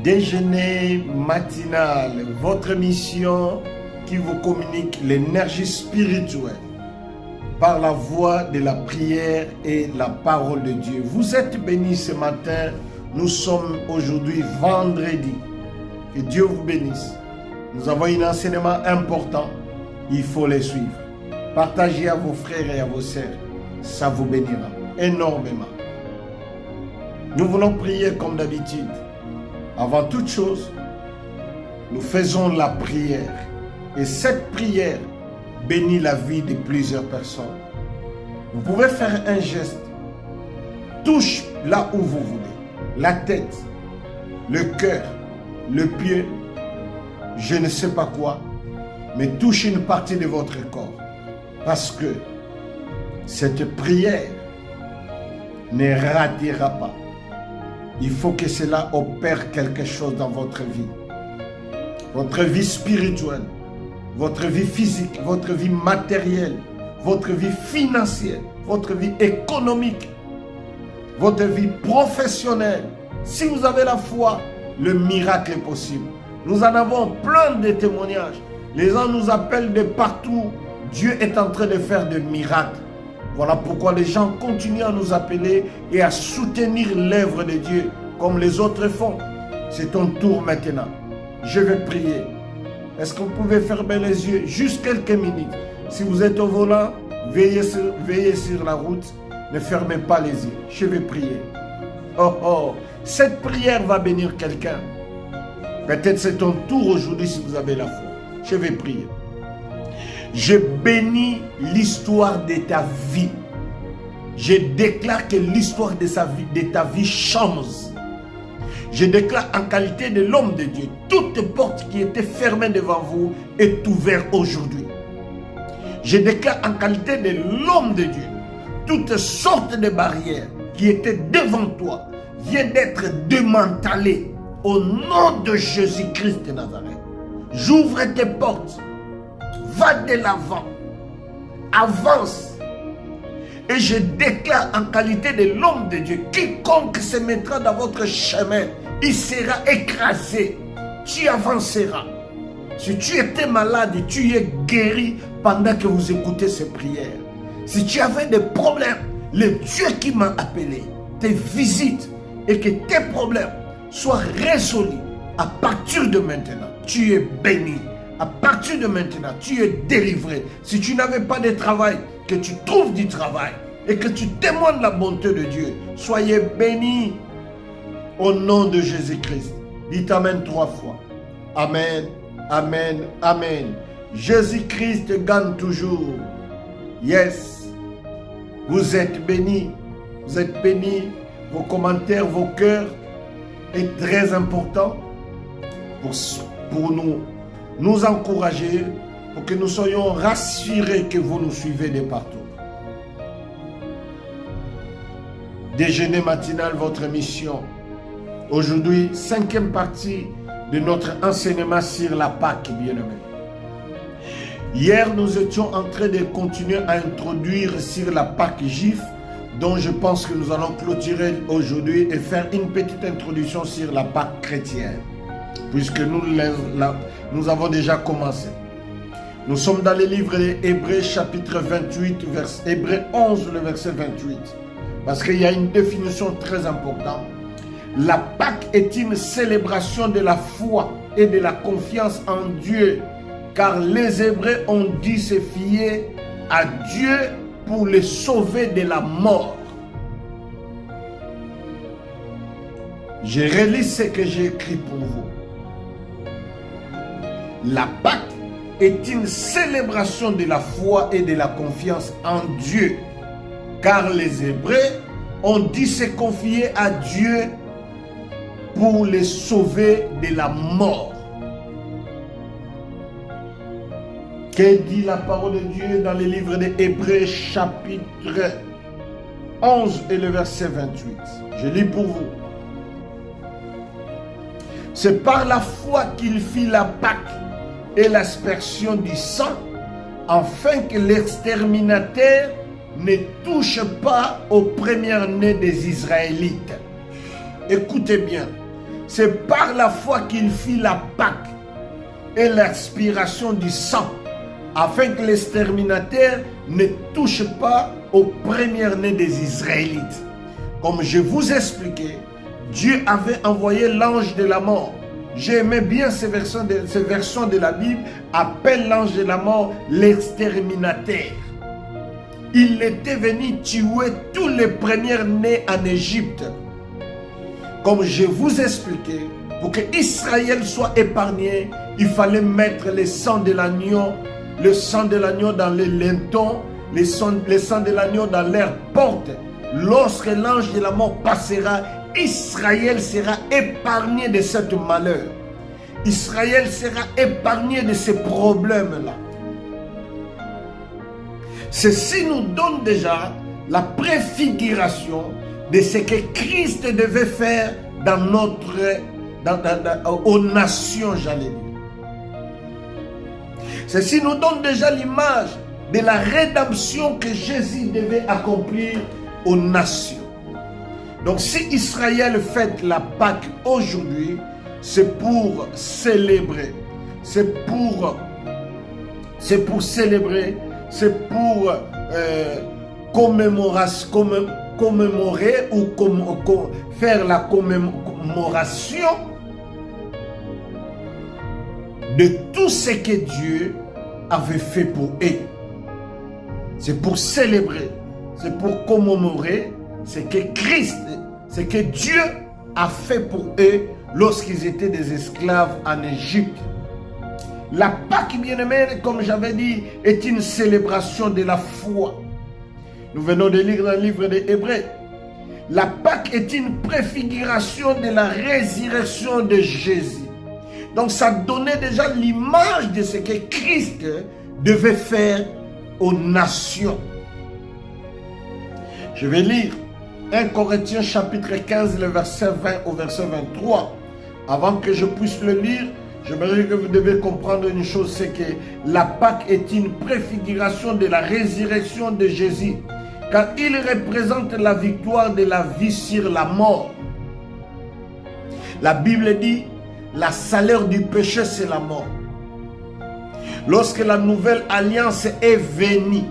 Déjeuner matinal, votre mission qui vous communique l'énergie spirituelle par la voie de la prière et la parole de Dieu. Vous êtes bénis ce matin. Nous sommes aujourd'hui vendredi. Que Dieu vous bénisse. Nous avons un enseignement important. Il faut les suivre. Partagez à vos frères et à vos sœurs. Ça vous bénira énormément. Nous voulons prier comme d'habitude. Avant toute chose, nous faisons la prière. Et cette prière bénit la vie de plusieurs personnes. Vous pouvez faire un geste. Touche là où vous voulez. La tête, le cœur, le pied, je ne sais pas quoi, mais touche une partie de votre corps. Parce que cette prière ne ratera pas. Il faut que cela opère quelque chose dans votre vie. Votre vie spirituelle, votre vie physique, votre vie matérielle, votre vie financière, votre vie économique, votre vie professionnelle. Si vous avez la foi, le miracle est possible. Nous en avons plein de témoignages. Les gens nous appellent de partout. Dieu est en train de faire des miracles. Voilà pourquoi les gens continuent à nous appeler et à soutenir l'œuvre de Dieu comme les autres font. C'est ton tour maintenant. Je vais prier. Est-ce que vous pouvez fermer les yeux juste quelques minutes? Si vous êtes au volant, veillez sur la route. Ne fermez pas les yeux. Je vais prier. Oh oh, cette prière va bénir quelqu'un. Peut-être c'est ton tour aujourd'hui si vous avez la foi. Je vais prier. Je bénis l'histoire de ta vie. Je déclare que l'histoire de ta vie change. Je déclare en qualité de l'homme de Dieu, toute porte qui était fermée devant vous est ouverte aujourd'hui. Je déclare en qualité de l'homme de Dieu, toutes sortes de barrières qui étaient devant toi viennent d'être démantelées au nom de Jésus-Christ de Nazareth. J'ouvre tes portes. Va de l'avant, avance. Et je déclare en qualité de l'homme de Dieu, quiconque se mettra dans votre chemin, il sera écrasé. Tu avanceras. Si tu étais malade, tu es guéri pendant que vous écoutez ces prières. Si tu avais des problèmes, le Dieu qui m'a appelé te visite et que tes problèmes soient résolus à partir de maintenant. Tu es béni. À partir de maintenant, tu es délivré. Si tu n'avais pas de travail, que tu trouves du travail et que tu témoignes la bonté de Dieu, soyez bénis au nom de Jésus-Christ. Dites Amen 3 fois. Amen, Amen, Amen. Jésus-Christ gagne toujours. Yes. Vous êtes bénis. Vous êtes bénis. Vos commentaires, vos cœurs est très important pour nous encourager, pour que nous soyons rassurés que vous nous suivez de partout. Déjeuner matinal, votre mission. Aujourd'hui, 5e partie de notre enseignement sur la Pâque, bien-aimés. Hier, nous étions en train de continuer à introduire sur la Pâque juive, dont je pense que nous allons clôturer aujourd'hui et faire une petite introduction sur la Pâque chrétienne, puisque nous avons déjà commencé. Nous sommes dans le livre d'Hébreux chapitre 28, Hébreux 11, le verset 28. Parce qu'il y a une définition très importante. La Pâque est une célébration de la foi et de la confiance en Dieu. Car les Hébreux ont dû se fier à Dieu pour les sauver de la mort. Je relis ce que j'ai écrit pour vous. La Pâque est une célébration de la foi et de la confiance en Dieu. Car les Hébreux ont dû se confier à Dieu pour les sauver de la mort. Que dit la parole de Dieu dans le livre des Hébreux chapitre 11 et le verset 28? Je lis pour vous. C'est par la foi qu'il fit la Pâque et l'aspersion du sang, afin que l'exterminateur ne touche pas aux premiers-nés des Israélites. Écoutez bien, c'est par la foi qu'il fit la Pâque et l'expiration du sang, afin que l'exterminateur ne touche pas aux premiers-nés des Israélites. Comme je vous expliquais, Dieu avait envoyé l'ange de la mort. J'aimais bien ces versions de la Bible, appelle l'ange de la mort l'exterminateur. Il était venu tuer tous les premiers-nés en Égypte. Comme je vous expliquais, pour que Israël soit épargné, il fallait mettre le sang de l'agneau dans les lintons, le sang de l'agneau dans leurs portes. Lorsque l'ange de la mort passera, Israël sera épargné de ce malheur. Israël sera épargné de ces problèmes-là. Ceci nous donne déjà la préfiguration de ce que Christ devait faire aux nations, j'allais dire. Ceci nous donne déjà l'image de la rédemption que Jésus devait accomplir aux nations. Donc si Israël fête la Pâque aujourd'hui, c'est pour célébrer, c'est pour célébrer, c'est pour commémorer ou faire la commémoration de tout ce que Dieu avait fait pour eux. C'est pour célébrer, c'est pour commémorer ce que Christ, ce que Dieu a fait pour eux lorsqu'ils étaient des esclaves en Égypte. La Pâque, bien-aimée, comme j'avais dit, est une célébration de la foi. Nous venons de lire dans le livre des Hébreux. La Pâque est une préfiguration de la résurrection de Jésus. Donc ça donnait déjà l'image de ce que Christ devait faire aux nations. Je vais lire 1 Corinthiens chapitre 15, le verset 20 au verset 23. Avant que je puisse le lire, j'aimerais que vous devez comprendre une chose, c'est que la Pâque est une préfiguration de la résurrection de Jésus, car il représente la victoire de la vie sur la mort. La Bible dit, la salaire du péché, c'est la mort. Lorsque la nouvelle alliance est venue,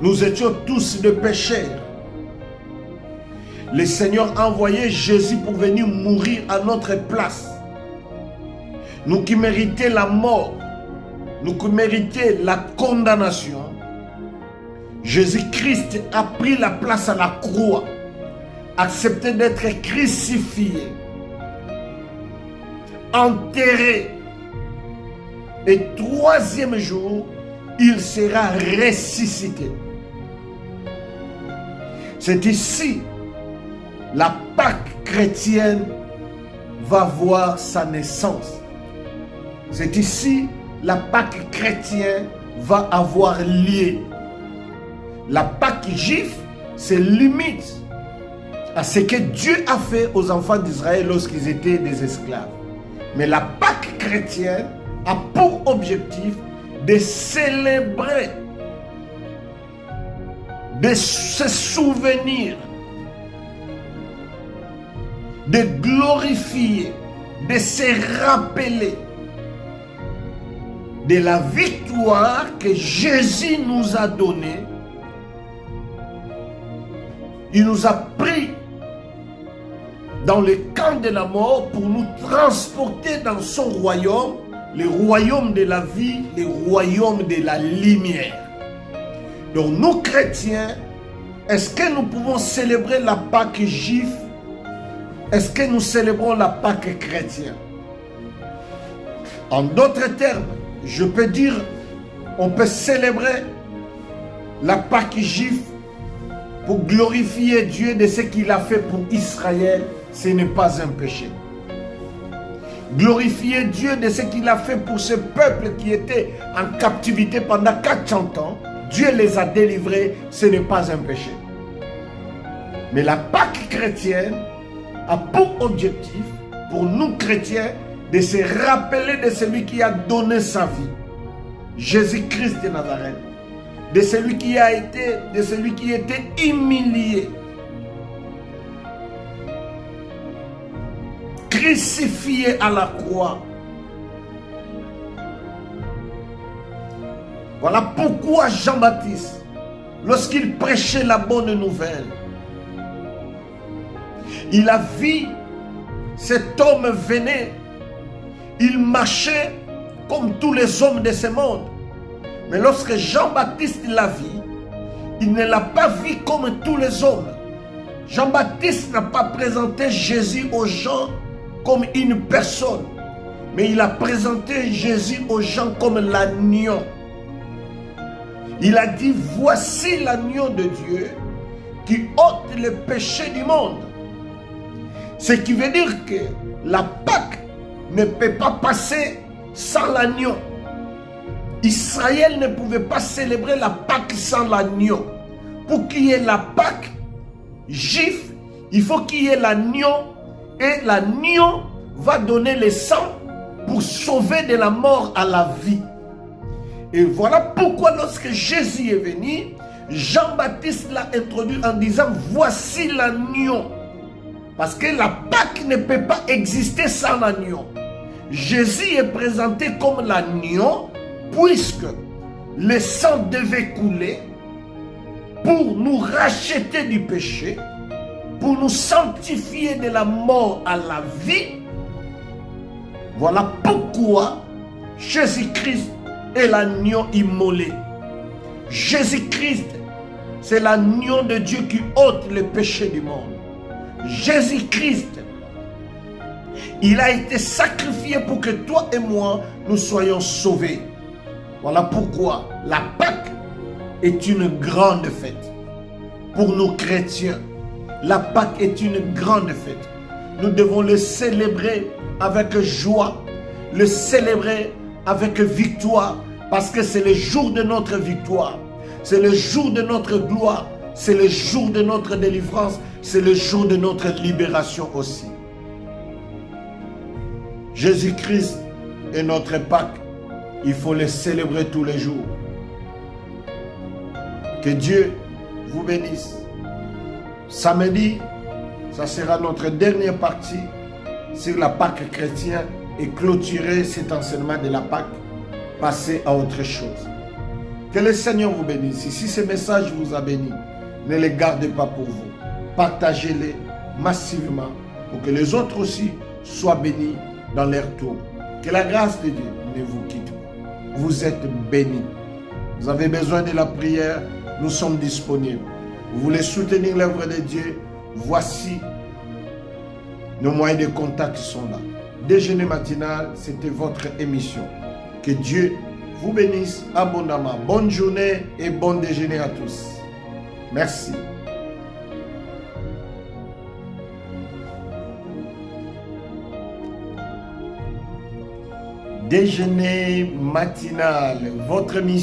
nous étions tous des pécheurs. Le Seigneur a envoyé Jésus pour venir mourir à notre place. Nous qui méritaient la mort, nous qui méritaient la condamnation, Jésus-Christ a pris la place à la croix, accepté d'être crucifié, enterré, et troisième jour, il sera ressuscité. C'est ici la Pâque chrétienne va voir sa naissance. C'est ici la Pâque chrétienne va avoir lieu. La Pâque juive se limite à ce que Dieu a fait aux enfants d'Israël lorsqu'ils étaient des esclaves. Mais la Pâque chrétienne a pour objectif de célébrer, de se souvenir, de glorifier, de se rappeler de la victoire que Jésus nous a donnée. Il nous a pris dans le camp de la mort pour nous transporter dans son royaume, le royaume de la vie, le royaume de la lumière. Donc nous chrétiens, est-ce que nous pouvons célébrer la Pâque juive? Est-ce que nous célébrons la Pâque chrétienne? En d'autres termes, je peux dire, on peut célébrer la Pâque juive pour glorifier Dieu de ce qu'il a fait pour Israël. Ce n'est pas un péché. Glorifier Dieu de ce qu'il a fait pour ce peuple qui était en captivité pendant 400 ans. Dieu les a délivrés, ce n'est pas un péché. Mais la Pâque chrétienne a pour objectif, pour nous chrétiens, de se rappeler de celui qui a donné sa vie, Jésus-Christ de Nazareth, de celui qui était humilié, crucifié à la croix. Voilà pourquoi Jean-Baptiste, lorsqu'il prêchait la bonne nouvelle, il a vu cet homme venir, il marchait comme tous les hommes de ce monde. Mais lorsque Jean-Baptiste l'a vu, il ne l'a pas vu comme tous les hommes. Jean-Baptiste n'a pas présenté Jésus aux gens comme une personne, mais il a présenté Jésus aux gens comme l'agneau. Il a dit, voici l'agneau de Dieu qui ôte le péché du monde. Ce qui veut dire que la Pâque ne peut pas passer sans l'agneau. Israël ne pouvait pas célébrer la Pâque sans l'agneau. Pour qu'il y ait la Pâque juif, il faut qu'il y ait l'agneau, et l'agneau va donner le sang pour sauver de la mort à la vie. Et voilà pourquoi lorsque Jésus est venu, Jean-Baptiste l'a introduit en disant, voici l'agneau. Parce que la Pâque ne peut pas exister sans l'agneau. Jésus est présenté comme l'agneau, puisque le sang devait couler pour nous racheter du péché, pour nous sanctifier de la mort à la vie. Voilà pourquoi Jésus-Christ est l'agneau immolé. Jésus-Christ, c'est l'agneau de Dieu qui ôte le péché du monde. Jésus-Christ, il a été sacrifié pour que toi et moi, nous soyons sauvés. Voilà pourquoi la Pâque est une grande fête. Pour nous chrétiens, la Pâque est une grande fête. Nous devons le célébrer avec joie, le célébrer avec victoire, parce que c'est le jour de notre victoire, c'est le jour de notre gloire, c'est le jour de notre délivrance, c'est le jour de notre libération aussi. Jésus-Christ est notre Pâque. Il faut le célébrer tous les jours. Que Dieu vous bénisse. Samedi, ça sera notre dernière partie sur la Pâque chrétienne et clôturer cet enseignement de la Pâque, passer à autre chose. Que le Seigneur vous bénisse. Si ce message vous a béni, ne les gardez pas pour vous. Partagez-les massivement pour que les autres aussi soient bénis dans leur tour. Que la grâce de Dieu ne vous quitte pas. Vous êtes bénis. Vous avez besoin de la prière, nous sommes disponibles. Vous voulez soutenir l'œuvre de Dieu, voici nos moyens de contact sont là. Déjeuner matinal, c'était votre émission. Que Dieu vous bénisse abondamment. Bonne journée et bon déjeuner à tous. Merci. Déjeuner matinal, votre émission.